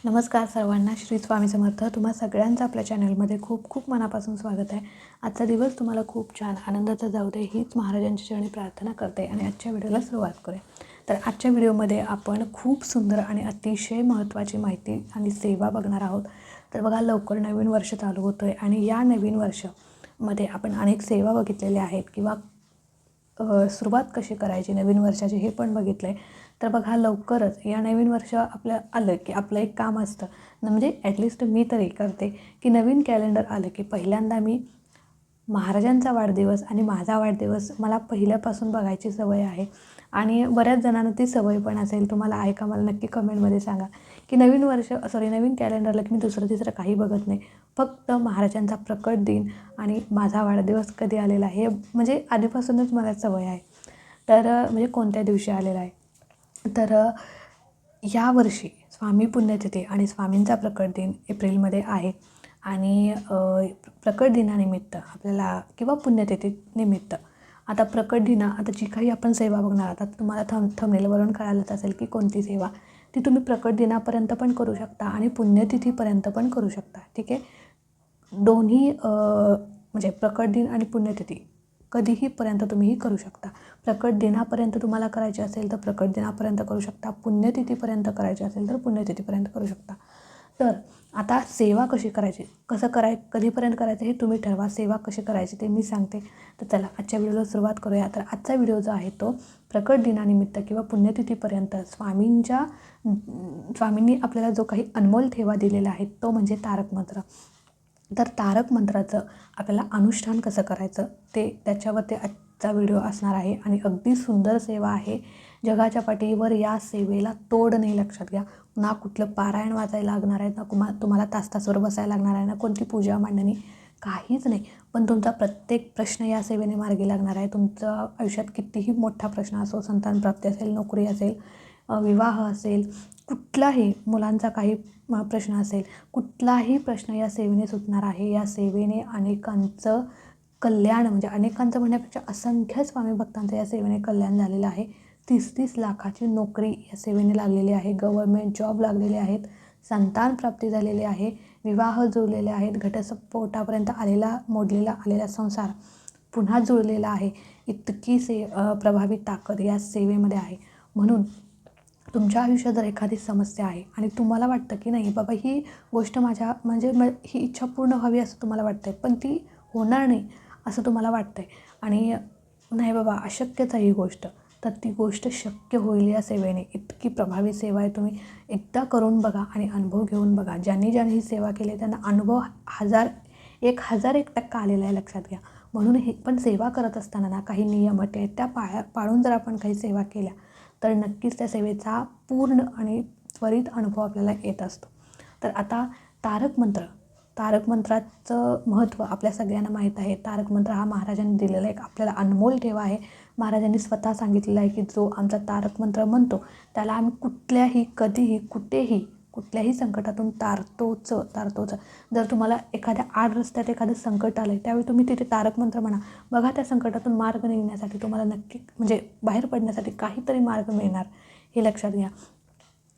नमस्कार सर्वांना. श्री स्वामी समर्थ. तुम्हा सगळ्यांचं आपल्या चॅनलमध्ये खूप खूप मनापासून स्वागत आहे. आजचा दिवस तुम्हाला खूप छान आनंदाचा जाऊ दे हीच महाराजांच्या चरणी प्रार्थना करते आणि आजच्या व्हिडिओला सुरुवात करूया. तर आजच्या व्हिडिओमध्ये आपण खूप सुंदर आणि अतिशय महत्त्वाची माहिती आणि सेवा बघणार आहोत. तर बघा, लवकर नवीन वर्ष चालू होतं आहे आणि या नवीन वर्षामध्ये आपण अनेक सेवा बघितलेल्या आहेत किंवा सुरुवात कशी करायची नवीन वर्षाची हे पण बघितलं आहे. तर बघा, लवकरच या नवीन वर्ष आपलं आलं की आपलं एक काम असतं, म्हणजे ॲटलिस्ट मी तरी करते की नवीन कॅलेंडर आलं की पहिल्यांदा मी महाराजांचा वाढदिवस आणि माझा वाढदिवस मला पहिल्यापासून बघायची सवय आहे आणि बऱ्याच जणांना ती सवय पण असेल. तुम्हाला आहे का? मला नक्की कमेंटमध्ये सांगा की नवीन कॅलेंडरला की मी दुसरं तिसरं काही बघत नाही, फक्त महाराजांचा प्रकट दिन आणि माझा वाढदिवस कधी आलेला आहे म्हणजे आधीपासूनच मला सवय आहे. तर म्हणजे कोणत्या दिवशी आलेला आहे. तर यावर्षी स्वामी पुण्यतिथी आणि स्वामींचा प्रकट दिन एप्रिलमध्ये आहे आणि प्रकट दिनानिमित्त आपल्याला किंवा पुण्यतिथीनिमित्त आता प्रकट दिना आता जी काही आपण सेवा बघणार आता तुम्हाला थंबनेलवरून कळालंच असेल की कोणती सेवा ती तुम्ही प्रकट दिनापर्यंत पण करू शकता आणि पुण्यतिथीपर्यंत पण करू शकता. ठीक आहे, दोन्ही म्हणजे प्रकट दिन आणि पुण्यतिथी कधीहीपर्यंत तुम्ही करू शकता. प्रकट दिनापर्यंत तुम्हाला करायचे असेल तर प्रकट दिनापर्यंत करू शकता, पुण्यतिथीपर्यंत करायचे असेल तर पुण्यतिथीपर्यंत करू शकता. तर आता सेवा कशी करायची, कधीपर्यंत करायचं हे तुम्ही ठरवा. सेवा कशी करायची ते मी सांगते. तर चला आजच्या व्हिडिओला सुरुवात करूया. तर आजचा व्हिडिओ जो आहे तो प्रकट दिनानिमित्त किंवा पुण्यतिथीपर्यंत स्वामींनी आपल्याला जो काही अनमोल ठेवा दिलेला आहे तो म्हणजे तारक मंत्र. तर तारक मंत्राचं आपल्याला अनुष्ठान कसं करायचं ते त्याच्यावरती आजचा व्हिडिओ असणार आहे आणि अगदी सुंदर सेवा आहे. जगाच्या पाठीवर या सेवेला तोड नाही. लक्षात घ्या, ना कुठलं पारायण वाचायला लागणार आहे, ना तुम्हाला तासभर बसायला लागणार आहे, ना कोणती पूजा मांडणी, काहीच नाही. पण तुमचा प्रत्येक प्रश्न या सेवेने मार्गी लागणार आहे. तुमचं आयुष्यात कितीही मोठा प्रश्न असो, संतानप्राप्ती असेल, नोकरी असेल, विवाह असेल, कुठलाही मुलांचा काही प्रश्न असेल, कुठलाही प्रश्न या सेवेने सुटणार आहे. या सेवेने अनेकांचं कल्याण म्हणजे अनेकांचं म्हणण्यापेक्षा असंख्य स्वामी भक्तांचं या सेवेने कल्याण झालेलं आहे. 30-30 लाखाची नोकरी या सेवेने लागलेली आहे, गव्हर्मेंट जॉब लागलेले आहेत, संतान प्राप्ती झालेली आहे, विवाह जुळलेले आहेत, घटस्फोटापर्यंत मोडलेला आलेला संसार पुन्हा जुळलेला आहे. इतकी प्रभावी ताकद या सेवेमध्ये आहे. म्हणून तुमच्या आयुष्यात जर एखादी समस्या आहे आणि तुम्हाला वाटतं की नाही बाबा ही गोष्ट ही इच्छा पूर्ण व्हावी असं तुम्हाला वाटतं आहे, पण ती होणार नाही असं तुम्हाला वाटतं आहे आणि नाही बाबा अशक्यच आहे ही गोष्ट, तर ती गोष्ट शक्य होईल या सेवेने. इतकी प्रभावी सेवा आहे. तुम्ही एकदा करून बघा आणि अनुभव घेऊन बघा. ज्यांनी ही सेवा केली त्यांना अनुभव 1001% आलेला आहे. लक्षात घ्या. म्हणून हे पण सेवा करत असताना ना काही नियम अटी आहेत त्या पाळून जर आपण काही सेवा केल्या तर नक्कीच त्या सेवेचा पूर्ण आणि त्वरित अनुभव आपल्याला येत असतो. तर आता तारक मंत्राचं महत्त्व आपल्या सगळ्यांना माहीत आहे. तारक मंत्र हा महाराजांनी दिलेला एक आपल्याला अनमोल ठेवा आहे. महाराजांनी स्वतः सांगितलेलं आहे की जो आमचा तारक मंत्र म्हणतो त्याला आम्ही कुठल्याही कधीही कुठल्याही संकटातून तारतोच. जर तुम्हाला एखाद्या आड रस्त्यात एखादं संकट आलं आहे त्यावेळी तुम्ही तिथे तारक मंत्र म्हणा, बघा त्या संकटातून मार्ग निघण्यासाठी तुम्हाला नक्की म्हणजे बाहेर पडण्यासाठी काहीतरी मार्ग मिळणार, हे लक्षात घ्या.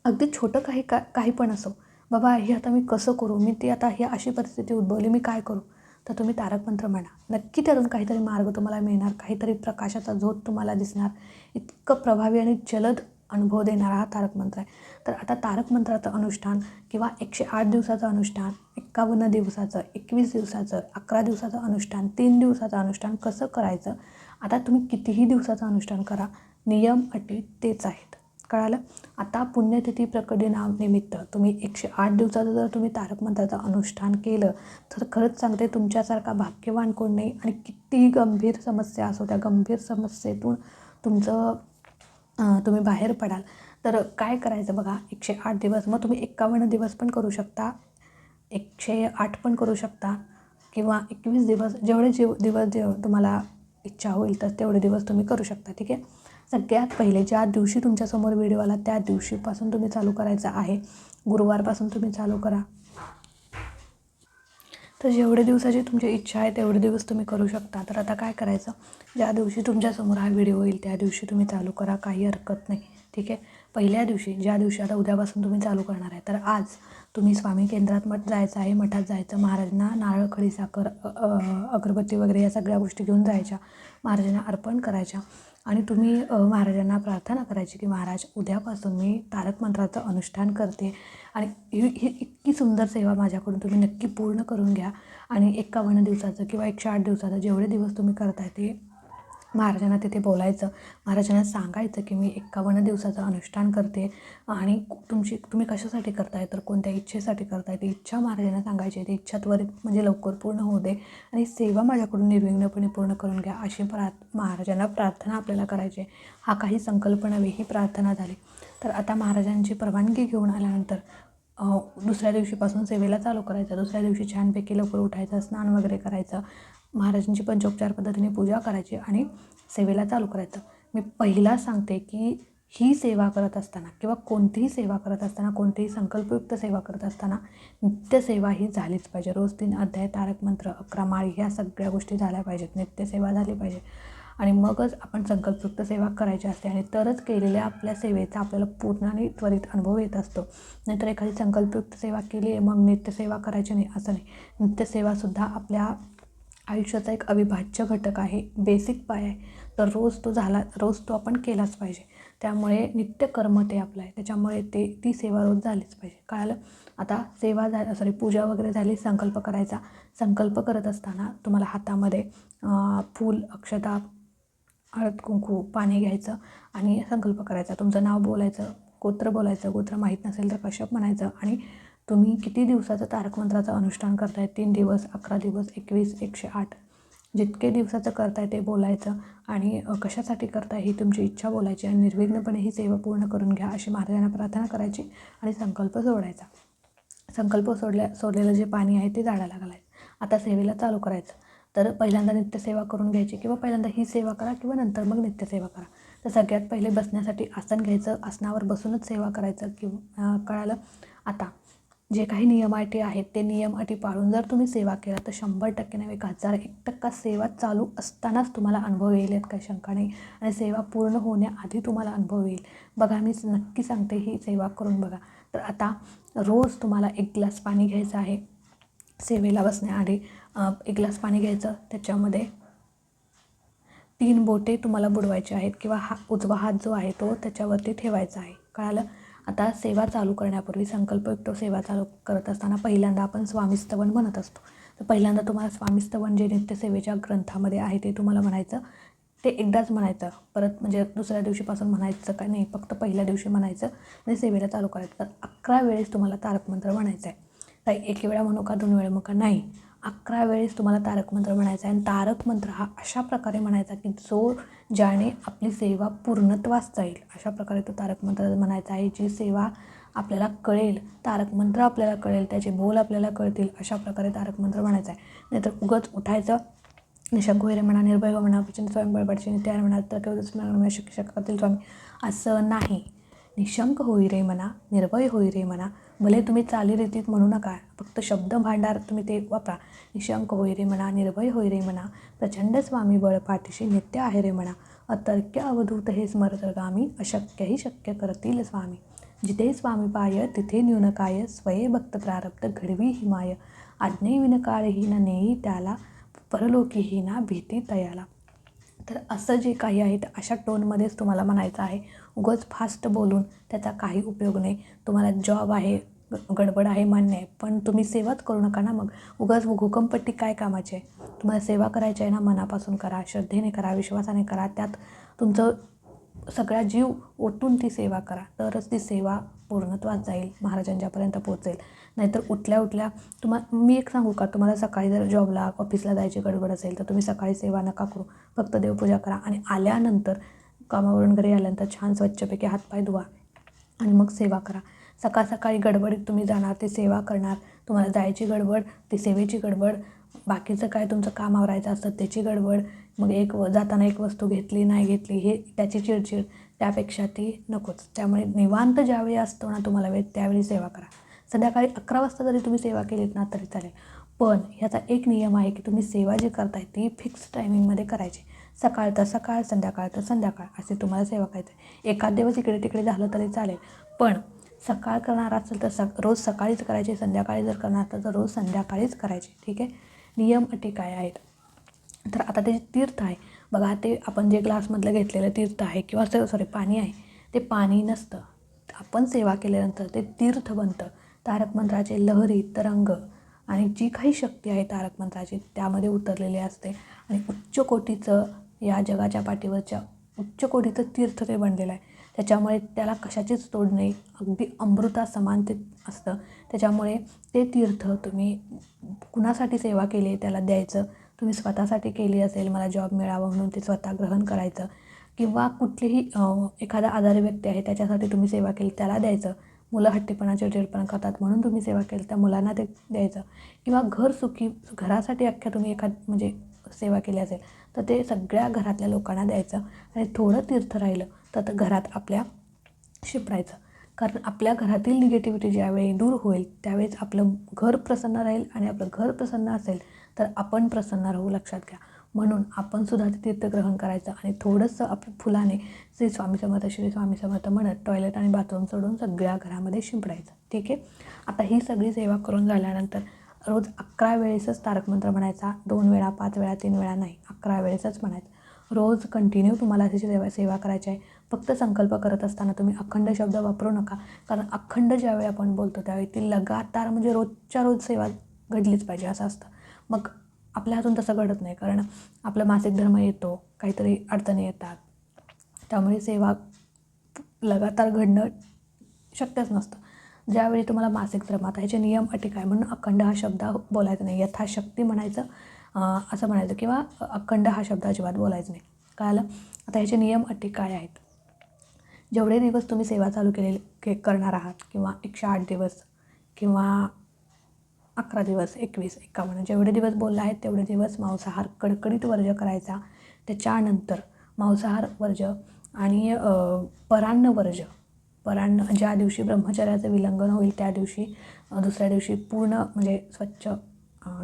अगदी छोटं काही पण असो, बाबा हे आता मी कसं करू, ही अशी परिस्थिती उद्भवली, मी काय करू, तर तुम्ही तारक मंत्र म्हणा, नक्की त्यातून काहीतरी मार्ग तुम्हाला मिळणार, काहीतरी प्रकाशाचा झोत तुम्हाला दिसणार. इतकं प्रभावी आणि जलद अनुभव देणारा हा तारक मंत्र आहे. तर आता तारक मंत्राचं अनुष्ठान किंवा 108 दिवसाचं अनुष्ठान, 51 दिवसाचं, 21 दिवसाचं, 11 दिवसाचं अनुष्ठान, 3 दिवसाचं अनुष्ठान कसं करायचं. आता तुम्ही कितीही दिवसाचं अनुष्ठान करा, नियम अटी तेच आहेत. कळालं. आता पुण्यतिथी प्रकट दिनानिमित्त तुम्ही 108 दिवसाचं जर तुम्ही तारक मंत्राचं अनुष्ठान केलं तर खरंच सांगते तुमच्यासारखा भाग्यवान कोण नाही. आणि कितीही गंभीर समस्या असो त्या गंभीर समस्येतून तुम्ही बाहेर पडाल. तर काय करायचं बघा, 108 दिवस, मग तुम्ही 51 दिवस पण करू शकता, 108 पण करू शकता किंवा 21 दिवस, जेवढे तुम्हाला इच्छा होईल तर तेवढे दिवस तुम्ही करू शकता. ठीक आहे. सगळ्यात पहिले ज्या दिवशी तुमच्यासमोर व्हिडिओ आला त्या दिवशीपासून तुम्ही चालू करायचं आहे. गुरुवारपासून तुम्ही चालू करा. तर जेवढे दिवसाची तुमची इच्छा आहे तेवढे दिवस तुम्ही करू शकता. तर आता काय करायचं, ज्या दिवशी तुमच्यासमोर हा व्हिडिओ येईल त्या दिवशी तुम्ही चालू करा, काही हरकत नाही. ठीक आहे. पहिल्या दिवशी, ज्या दिवशी आता उद्यापासून तुम्ही चालू करणार आहे, तर आज तुम्ही स्वामी केंद्रात जायचं आहे, मठात जायचं, महाराजांना नारळ, खडी साखर, अगरबत्ती वगैरे या सगळ्या गोष्टी घेऊन जायच्या, महाराजांना अर्पण करायच्या आणि तुम्ही महाराजांना प्रार्थना करायची की महाराज, उद्यापासून मी तारक मंत्राचं अनुष्ठान करते आणि ही इतकी सुंदर सेवा माझ्याकडून तुम्ही नक्की पूर्ण करून घ्या आणि 51 दिवसाचं किंवा 108 दिवसाचं जेवढे दिवस तुम्ही करताय ते महाराजांना तिथे बोलायचं, महाराजांना सांगायचं की मी 51 दिवसाचं अनुष्ठान करते आणि तुम्ही कशासाठी करताय, तर कोणत्या इच्छेसाठी करताय, ती इच्छा महाराजांना सांगायची, ती इच्छा त्वरित म्हणजे लवकर पूर्ण होऊ दे आणि सेवा माझ्याकडून निर्विघ्नपणे पूर्ण करून घ्या अशी महाराजांना प्रार्थना आपल्याला करायची आहे. हा काही संकल्प नव्हे, ही प्रार्थना झाली. तर आता महाराजांची परवानगी घेऊन आल्यानंतर दुसऱ्या दिवशीपासून सेवेला चालू करायचं. दुसऱ्या दिवशी छानपैकी लवकर उठायचं, स्नान वगैरे करायचं, महाराजांची पंचोपचार पद्धतीने पूजा करायची आणि सेवेला चालू करायचं. मी पहिला सांगते की ही सेवा करत असताना किंवा कोणतीही सेवा करत असताना, कोणतीही संकल्पयुक्त सेवा करत असताना नित्यसेवा ही झालीच पाहिजे. रोज 3 अध्याय, तारक मंत्र, 11 माळी ह्या सगळ्या गोष्टी झाल्या पाहिजेत, नित्यसेवा झाली पाहिजे आणि मगच आपण संकल्पयुक्त सेवा करायची असते आणि तरच केलेल्या आपल्या सेवेचा आपल्याला पूर्ण आणि त्वरित अनुभव येत असतो. नाहीतर एखादी संकल्पयुक्त सेवा केली आहे मग नित्यसेवा करायची नाही असं नाही. नित्यसेवासुद्धा आपल्या आयुष्याचा एक अविभाज्य घटक आहे, बेसिक पाय आहे. तर रोज तो आपण केलाच पाहिजे. त्यामुळे नित्यकर्म ते आपलं आहे, त्याच्यामुळे ती सेवा रोज झालीच पाहिजे. कळालं? आता पूजा वगैरे झाली, संकल्प करायचा. संकल्प करत असताना तुम्हाला हातामध्ये फूल, अक्षता, हळद, कुंकू, पाणी घ्यायचं आणि संकल्प करायचा. तुमचं नाव बोलायचं, गोत्र बोलायचं, गोत्र माहीत नसेल तर कश्यप म्हणायचं आणि तुम्ही किती दिवसाचं तारक मंत्राचं अनुष्ठान करताय, 3 दिवस, 11 दिवस, 21, 108 जितके दिवसाचं करताय ते बोलायचं आणि कशासाठी करताय ही तुमची इच्छा बोलायची आणि निर्विघ्नपणे ही सेवा पूर्ण करून घ्या अशी महाराजांना प्रार्थना करायची आणि संकल्प सोडायचा. संकल्प सोडलेलं जे पाणी आहे ते झाडाला घालायचं. आता सेवेला चालू करायचं. तर पहिल्यांदा नित्यसेवा करून घ्यायची किंवा पहिल्यांदा ही सेवा करा किंवा नंतर मग नित्यसेवा करा. तर सगळ्यात पहिले बसण्यासाठी आसन घ्यायचं, आसनावर बसूनच सेवा करायचं किंवा कळालं? आता जे काही नियम अटी आहेत ते नियम अटी पाळून जर तुम्ही सेवा केला तर 100% नव्हे 1001% सेवा चालू असतानाच तुम्हाला अनुभव येईल, यात काही शंका नाही आणि सेवा पूर्ण होण्याआधी तुम्हाला अनुभव येईल. बघा, मी नक्की सांगते, ही सेवा करून बघा. तर आता रोज तुम्हाला 1 ग्लास पाणी घ्यायचं आहे. सेवेला बसण्याआधी 1 ग्लास पाणी घ्यायचं, त्याच्यामध्ये 3 बोटे तुम्हाला बुडवायचे आहेत किंवा उजवा हात जो आहे तो त्याच्यावरती ठेवायचा आहे. कळालं? आता सेवा चालू करण्यापूर्वी संकल्पयुक्त सेवा चालू करत असताना पहिल्यांदा आपण स्वामीस्तवन म्हणत असतो. तर पहिल्यांदा तुम्हाला स्वामीस्तवन जे नित्यसेवेच्या ग्रंथामध्ये आहे ते तुम्हाला म्हणायचं. ते एकदाच म्हणायचं, परत म्हणजे दुसऱ्या दिवशीपासून म्हणायचं काय नाही, फक्त पहिल्या दिवशी म्हणायचं आणि सेवेला चालू करायचं. तर 11 वेळेस तुम्हाला तारक मंत्र म्हणायचं आहे. ताई 1 वेळा म्हणू का, 2 वेळा म्हणू का? नाही, 11 वेळेस तुम्हाला तारक मंत्र म्हणायचा आहे आणि तारक मंत्र हा अशा प्रकारे म्हणायचा की ज्याने आपली सेवा पूर्णत्वास जाईल अशा प्रकारे तो तारक मंत्र म्हणायचा आहे. जी सेवा आपल्याला कळेल, तारक मंत्र आपल्याला कळेल, त्याचे बोल आपल्याला कळतील अशा प्रकारे तारक मंत्र म्हणायचा आहे. नाहीतर उगाच उठायचं, निशंक होई रे म्हणा, निर्भय हो म्हणा, प्रचंड स्वयं बळबडचे नित्यार म्हणा, तर केवळ शिक्षक करतील स्वामी, असं नाही. निशंक होई रे म्हणा, निर्भय होई रे म्हणा. भले तुम्ही चालीरीतीत म्हणू नका, फक्त शब्द भांडार तुम्ही ते वापरा. निशंक होई रे म्हणा, निर्भय होई रे म्हणा, प्रचंड स्वामी बळ पाठीशी नित्य आहे रे म्हणा. अतर्क्य अवधूत हे स्मरतगामी, अशक्यही शक्य करतील स्वामी. जिथे स्वामी पाय तिथे न्यून काय, स्वये भक्त प्रारब्ध घडवी हिमाय. आज्ञे विनकाळही न नेई त्याला, परलोकीही ना भीती तयाला. तर असं जे काही आहे ते अशा टोनमध्येच तुम्हाला म्हणायचं आहे. उगाच फास्ट बोलून त्याचा काही उपयोग नाही. तुम्हाला जॉब आहे, गडबड आहे, मान्य आहे, पण तुम्ही सेवाच करू नका ना. मग उगाच हुकमपट्टी काय कामाची आहे? तुम्हाला सेवा करायची आहे ना, मनापासून करा, श्रद्धेने करा, विश्वासाने करा, त्यात तुमचं सगळा जीव ओतून ती सेवा करा, तरच ती सेवा पूर्णत्वास जाईल, महाराजांच्यापर्यंत पोहोचेल. नाहीतर उठल्या मी एक सांगू का, तुम्हाला सकाळी जर जॉबला ऑफिसला जायची गडबड असेल तर तुम्ही सकाळी सेवा नका करू, फक्त देवपूजा करा आणि आल्यानंतर कामावरून घरी आल्यानंतर छान स्वच्छपैकी हातपाय धुवा आणि मग सेवा करा. सकाळी गडबडीत तुम्ही जाणार, ती सेवा करणार, तुम्हाला जायची गडबड, ती सेवेची गडबड, बाकीचं काय तुमचं काम आवरायचं असतं त्याची गडबड, मग जाताना एक वस्तू घेतली नाही घेतली हे त्याची चिडचिड, त्यापेक्षा ती नकोच. त्यामुळे निवांत ज्यावेळी असतो ना तुम्हाला वेळ, त्यावेळी सेवा करा. संध्याकाळी 11 वाजता जरी तुम्ही सेवा केलीत ना तरी चालेल, पण ह्याचा एक नियम आहे की तुम्ही सेवा जी करताय ती फिक्स टायमिंगमध्ये करायची. सकाळ तर सकाळ, संध्याकाळ तर संध्याकाळ असे तुम्हाला सेवा करायचं आहे. एखाद दिवस इकडे तिकडे झालं तरी चालेल, पण सकाळ करणार असेल तर रोज सकाळीच करायचे, संध्याकाळी जर करणार असेल तर रोज संध्याकाळीच करायचे. ठीक आहे. नियम अटी काय आहेत? तर आता ते तीर्थ आहे बघा, ते आपण जे ग्लासमधलं घेतलेलं तीर्थ आहे किंवा सॉरी पाणी आहे, ते पाणी नसतं. आपण सेवा केल्यानंतर ते तीर्थ बनतं. तारक मंत्राचे लहरी, तरंग आणि जी काही शक्ती आहे तारक मंत्राची त्यामध्ये उतरलेली असते आणि उच्च कोटीचं, या जगाच्या पाठीवरच्या उच्च कोटीचं तीर्थ ते बनलेलं आहे. त्याच्यामुळे त्याला कशाचीच तोड नाही, अगदी अमृता समान ते असतं. त्याच्यामुळे ते तीर्थ तुम्ही कुणासाठी सेवा केली आहे त्याला द्यायचं. तुम्ही स्वतःसाठी केली असेल, मला जॉब मिळावा म्हणून ते स्वतः ग्रहण करायचं, किंवा कुठलीही एखादा आजारी व्यक्ती आहे त्याच्यासाठी तुम्ही सेवा केली त्याला द्यायचं. मुलं हट्टीपणा चिडचिडपणा करतात म्हणून तुम्ही सेवा केली त्या मुलांना ते द्यायचं, किंवा घर सुखी, घरासाठी अख्ख्या तुम्ही म्हणजे सेवा केली असेल तर ते सगळ्या घरातल्या लोकांना द्यायचं आणि थोडं तीर्थ राहिलं तर घरात आपल्या शिंपडायचं. कारण आपल्या घरातील निगेटिव्हिटी ज्यावेळी दूर होईल त्यावेळेस आपलं घर प्रसन्न राहील आणि आपलं घर प्रसन्न असेल तर आपण प्रसन्न राहू, लक्षात घ्या. म्हणून आपण सुद्धा ते तीर्थ ग्रहण करायचं आणि थोडंसं आपल्या फुलाने श्री स्वामी समर्थ श्री स्वामी समर्थ म्हणत टॉयलेट आणि बाथरूम सोडून सगळ्या घरामध्ये शिंपडायचं. ठीक आहे. आता ही सगळी सेवा करून झाल्यानंतर रोज 11 वेळेसच तारक मंत्र म्हणायचा, 2 वेळा, 5 वेळा, 3 वेळा नाही, 11 वेळेसच म्हणायचं. रोज कंटिन्यू तुम्हाला त्याची सेवा करायची आहे. फक्त संकल्प करत असताना तुम्ही अखंड शब्द वापरू नका, कारण अखंड ज्यावेळी आपण बोलतो त्यावेळी ती लगातार म्हणजे रोजच्या रोज सेवा घडलीच पाहिजे असं असतं. मग आपल्या हातून तसं घडत नाही, कारण आपलं मासिक धर्म येतो, काहीतरी अडचणी येतात, त्यामुळे सेवा लगातार घडणं शक्यच नसतं. ज्यावेळी तुम्हाला मासिक धर्म, आता ह्याचे नियम अटी काय, म्हणून अखंड हा शब्द बोलायचा नाही, यथाशक्ती म्हणायचं असं म्हणायचं, किंवा अखंड हा शब्द अजिबात बोलायचं नाही. कळालं? आता ह्याचे नियम अटी काय आहेत? जेवढे दिवस तुम्ही सेवा चालू करणार आहात, किंवा 108 दिवस किंवा 11 दिवस, 21, 51 जेवढे दिवस बोलला आहेत तेवढे दिवस मांसाहार कडकडीत वर्ज्य करायचा. त्याच्यानंतर मांसाहार वर्ज्य आणि परान्न वर्ज्य. परान्न ज्या दिवशी ब्रह्मचर्याचं विलंघन होईल त्या दिवशी, दुसऱ्या दिवशी पूर्ण म्हणजे स्वच्छ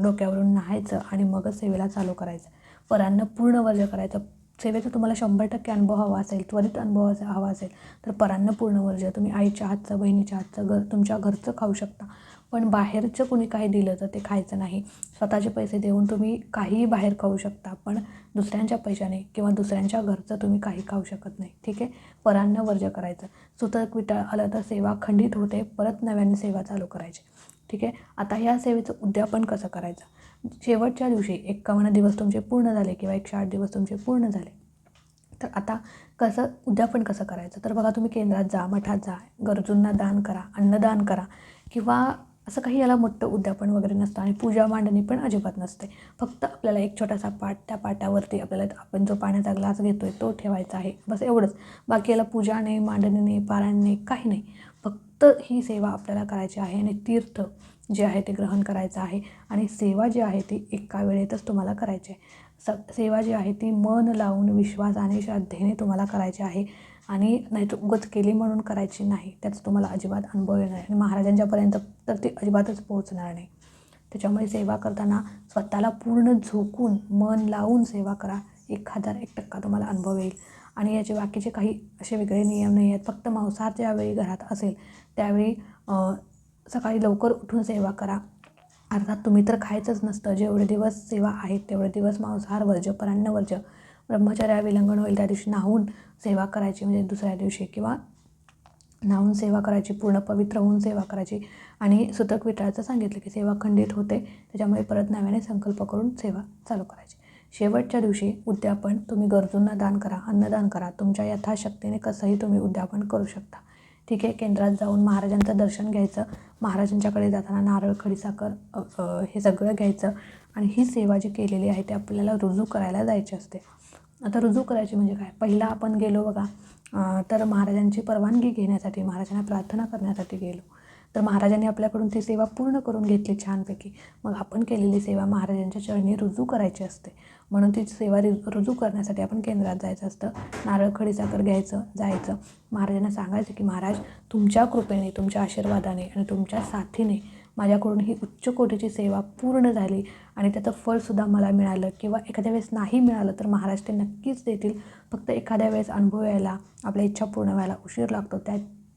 डोक्यावरून नहायचं आणि मगच सेवेला चालू करायचं. परान्न पूर्ण वर्ज्य करायचं. सेवेचा तुम्हाला 100% अनुभव हवा असेल, त्वरित अनुभव हवा असेल तर परान्न पूर्ण वर्ज्य. तुम्ही आईच्या हातचं, बहिणीच्या हातचं, तुमच्या घरचं खाऊ शकता, पण बाहेरचं कोणी काही दिलं तर ते खायचं नाही. स्वतःचे पैसे देऊन तुम्ही काहीही बाहेर खाऊ शकता, पण दुसऱ्यांच्या पैशाने किंवा दुसऱ्यांच्या घरचं तुम्ही काही खाऊ शकत नाही. ठीक आहे. परान्न वर्ज्य करायचं. सुतक विटाळ आलं तर सेवा खंडित होते, परत नव्याने सेवा चालू करायची. ठीक आहे. आता ह्या सेवेचं उद्यापन कसं करायचं? शेवटच्या दिवशी 51 दिवस तुमचे पूर्ण झाले किंवा 108 दिवस तुमचे पूर्ण झाले, तर आता कसं उद्यापन कसं करायचं? तर बघा, तुम्ही केंद्रात जा, मठात जा, गरजूंना दान करा, अन्नदान करा, किंवा असं काही याला मोठं उद्यापन वगैरे नसतं आणि पूजा मांडणी पण अजिबात नसते. फक्त आपल्याला एक छोटासा पाट, त्या पाटावरती आपल्याला आपण जो पाण्याचा ग्लास घेतो आहे तो ठेवायचा आहे, बस एवढंच. बाकी याला पूजा नाही, मांडणी नाही, पारायण नाही, काही नाही. फक्त ही सेवा आपल्याला करायची आहे आणि तीर्थ जे आहे ते ग्रहण करायचं आहे. आणि सेवा जी आहे ती एका वेळेतच तुम्हाला करायची आहे. सेवा जी आहे ती मन लावून, विश्वासाने, श्रद्धेने तुम्हाला करायची आहे आणि नाहीतर उगाच केली म्हणून करायची नाही. त्याचा तुम्हाला अजिबात अनुभव येणार नाही आणि महाराजांच्यापर्यंत तर ती अजिबातच पोहोचणार नाही. त्याच्यामुळे सेवा करताना स्वतःला पूर्ण झोकून, मन लावून सेवा करा. 1001% तुम्हाला अनुभव येईल. आणि याचे बाकीचे काही असे वेगळे नियम नाही आहेत. फक्त मांसाहार ज्यावेळी घरात असेल त्यावेळी सकाळी लवकर उठून सेवा करा. अर्थात तुम्ही तर खायचंच नसतं. जेवढे दिवस सेवा आहेत तेवढे दिवस मांसाहार वर्ज्य, परान्न वर्ज्य. ब्रह्मचर्या विलंघन होईल त्या दिवशी नाहून सेवा करायची, म्हणजे दुसऱ्या दिवशी, किंवा नाहून सेवा करायची, पूर्ण पवित्र होऊन सेवा करायची. आणि सुतक विटाळचं सांगितलं की सेवा खंडित होते, त्याच्यामुळे परत नव्याने संकल्प करून सेवा चालू करायची. शेवटच्या दिवशी उद्यापन तुम्ही गरजूंना दान करा, अन्नदान करा. तुमच्या यथाशक्तीने कसंही तुम्ही उद्यापन करू शकता. ठीक आहे. केंद्रात जाऊन महाराजांचं दर्शन घ्यायचं, महाराजांच्याकडे जाताना नारळ, खडीसाखर हे सगळं घ्यायचं आणि ही सेवा जी केलेली आहे ते आपल्याला रुजू करायला जायची असते. आता रुजू करायची म्हणजे काय? पहिला आपण गेलो बघा, तर महाराजांची परवानगी घेण्यासाठी, महाराजांना प्रार्थना करण्यासाठी गेलो, तर महाराजांनी आपल्याकडून ती सेवा पूर्ण करून घेतली छानपैकी. मग आपण केलेली सेवा महाराजांच्या चरणी रुजू करायची असते. म्हणून ती सेवा रुजू करण्यासाठी आपण केंद्रात जायचं असतं. नारळ, खडीसाखर घ्यायचं, जायचं, महाराजांना सांगायचं की महाराज तुमच्या कृपेने, तुमच्या आशीर्वादाने आणि तुमच्या साथीने माझ्याकडून ही उच्च कोटीची सेवा पूर्ण झाली आणि त्याचं फळसुद्धा मला मिळालं किंवा एखाद्या वेळेस नाही मिळालं तर महाराज ते नक्कीच देतील. फक्त एखाद्या वेळेस अनुभव यायला, आपल्या इच्छा पूर्ण व्हायला उशीर लागतो,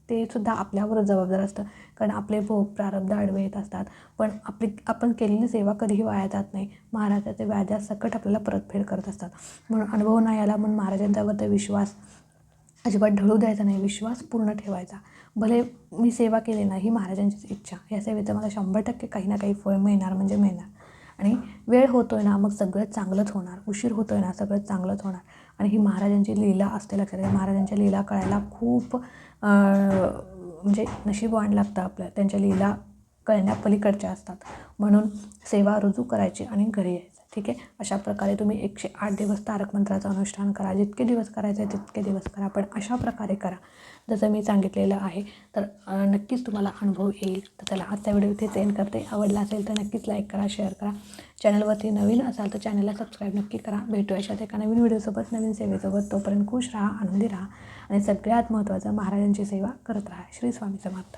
ते सुद्धा आपल्यावरच जबाबदार असतं. कारण आपले भोग प्रारब्ध आडवे येत असतात, पण आपण केलेली सेवा कधीही वाया जात नाही. महाराजाचे व्याजासकट आपल्याला परतफेड करत असतात. म्हणून अनुभव नाही आला म्हणून महाराजांच्यावर विश्वास अजिबात ढळू द्यायचा नाही, विश्वास पूर्ण ठेवायचा. भले मी सेवा केली नाही, ही महाराजांचीच इच्छा, या सेवेचं मला 100% काही ना काही फळ मिळणार म्हणजे मिळणार. आणि वेळ होतोय ना मग सगळं चांगलंच होणार, उशीर होतोय ना सगळं चांगलंच होणार. आणि ही महाराजांची लीला असते लक्षात घ्या. महाराजांच्या लीला कळायला खूप म्हणजे नशीबवान लागतं आपलं. त्यांच्या लीला कळण्यापलीकडच्या असतात. म्हणून सेवा रुजू करायची आणि घरी यायचं. ठीक आहे. अशा प्रकारे तुम्ही 108 दिवस तारक मंत्राचं अनुष्ठान करा. जितके दिवस करायचं आहे तितके दिवस करा, पण अशा प्रकारे करा जसं मी सांगितलेलं आहे. तर नक्कीच तुम्हाला अनुभव येईल. तर चला आजचा व्हिडिओ इथे एंड करते. आवडला असेल तर नक्कीच लाईक करा, शेअर करा. चॅनलवरती नवीन असाल तर चॅनलला सबस्क्राईब नक्की करा. भेटूया अशात एका नवीन व्हिडिओसोबत, नवीन सेवेसोबत. तोपर्यंत खुश राहा, आनंदी राहा आणि सगळ्यात महत्त्वाचं महाराजांची सेवा करत राहा. श्री स्वामी समर्थ.